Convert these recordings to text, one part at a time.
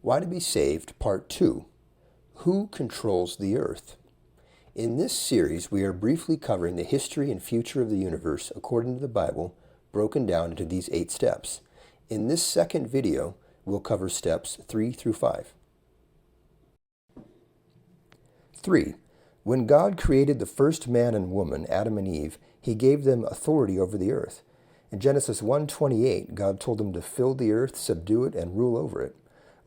Why to be Saved, Part 2. Who controls the earth? In this series, we are briefly covering the history and future of the universe according to the Bible, broken down into these 8 steps. In this second video, we'll cover steps 3 through 5. 3. When God created the first man and woman, Adam and Eve, he gave them authority over the earth. In Genesis 1:28, God told them to fill the earth, subdue it, and rule over it.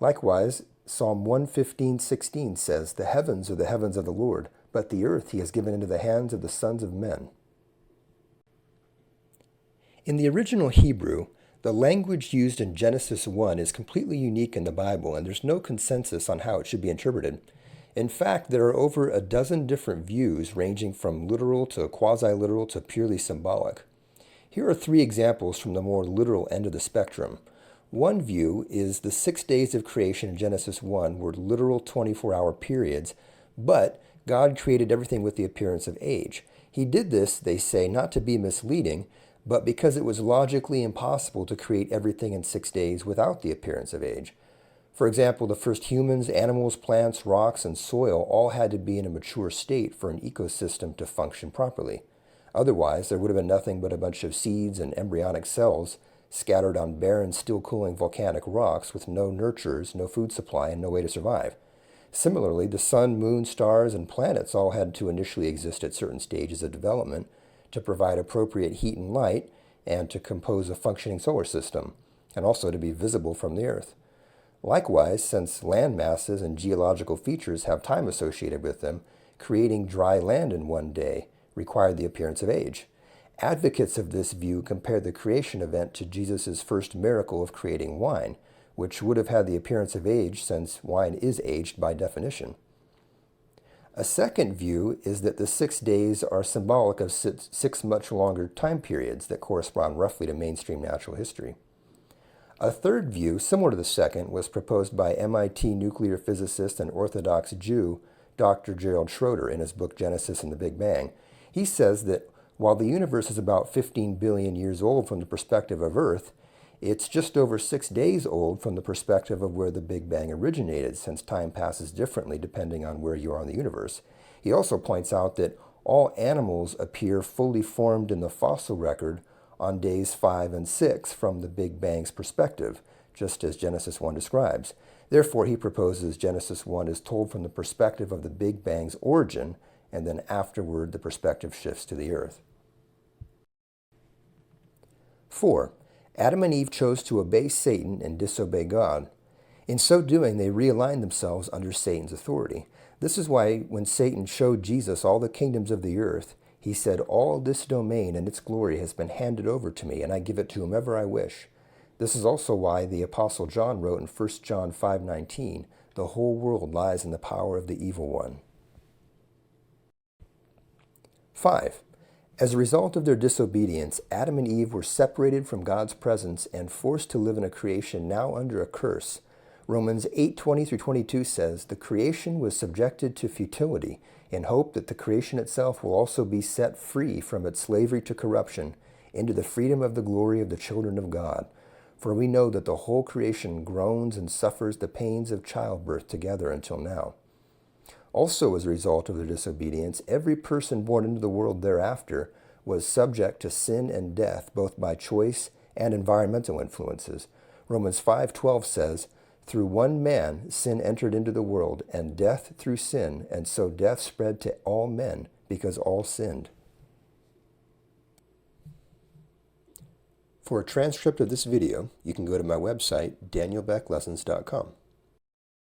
Likewise, Psalm 115:16 says, "The heavens are the heavens of the Lord, but the earth he has given into the hands of the sons of men." In the original Hebrew, the language used in Genesis 1 is completely unique in the Bible, and there's no consensus on how it should be interpreted. In fact, there are over a dozen different views ranging from literal to quasi-literal to purely symbolic. Here are 3 examples from the more literal end of the spectrum. One view is the 6 days of creation in Genesis 1 were literal 24-hour periods, but God created everything with the appearance of age. He did this, they say, not to be misleading, but because it was logically impossible to create everything in 6 days without the appearance of age. For example, the first humans, animals, plants, rocks, and soil all had to be in a mature state for an ecosystem to function properly. Otherwise, there would have been nothing but a bunch of seeds and embryonic cells scattered on barren, still-cooling volcanic rocks with no nurturers, no food supply, and no way to survive. Similarly, the sun, moon, stars, and planets all had to initially exist at certain stages of development to provide appropriate heat and light and to compose a functioning solar system, and also to be visible from the Earth. Likewise, since land masses and geological features have time associated with them, creating dry land in one day required the appearance of age. Advocates of this view compare the creation event to Jesus' first miracle of creating wine, which would have had the appearance of age since wine is aged by definition. A second view is that the 6 days are symbolic of 6 much longer time periods that correspond roughly to mainstream natural history. A third view, similar to the second, was proposed by MIT nuclear physicist and Orthodox Jew Dr. Gerald Schroeder in his book Genesis and the Big Bang. He says that while the universe is about 15 billion years old from the perspective of Earth, it's just over 6 days old from the perspective of where the Big Bang originated, since time passes differently depending on where you are in the universe. He also points out that all animals appear fully formed in the fossil record on days 5 and 6 from the Big Bang's perspective, just as Genesis 1 describes. Therefore, he proposes Genesis 1 is told from the perspective of the Big Bang's origin, and then afterward the perspective shifts to the Earth. 4. Adam and Eve chose to obey Satan and disobey God. In so doing, they realigned themselves under Satan's authority. This is why when Satan showed Jesus all the kingdoms of the earth, he said, "All this domain and its glory has been handed over to me, and I give it to whomever I wish." This is also why the Apostle John wrote in 1 John 5:19, "The whole world lies in the power of the evil one." 5. As a result of their disobedience, Adam and Eve were separated from God's presence and forced to live in a creation now under a curse. Romans 8:20-22 says, "The creation was subjected to futility in hope that the creation itself will also be set free from its slavery to corruption into the freedom of the glory of the children of God. For we know that the whole creation groans and suffers the pains of childbirth together until now." Also, as a result of their disobedience, every person born into the world thereafter was subject to sin and death, both by choice and environmental influences. Romans 5:12 says, "Through one man sin entered into the world, and death through sin, and so death spread to all men, because all sinned." For a transcript of this video, you can go to my website, danielbecklessons.com.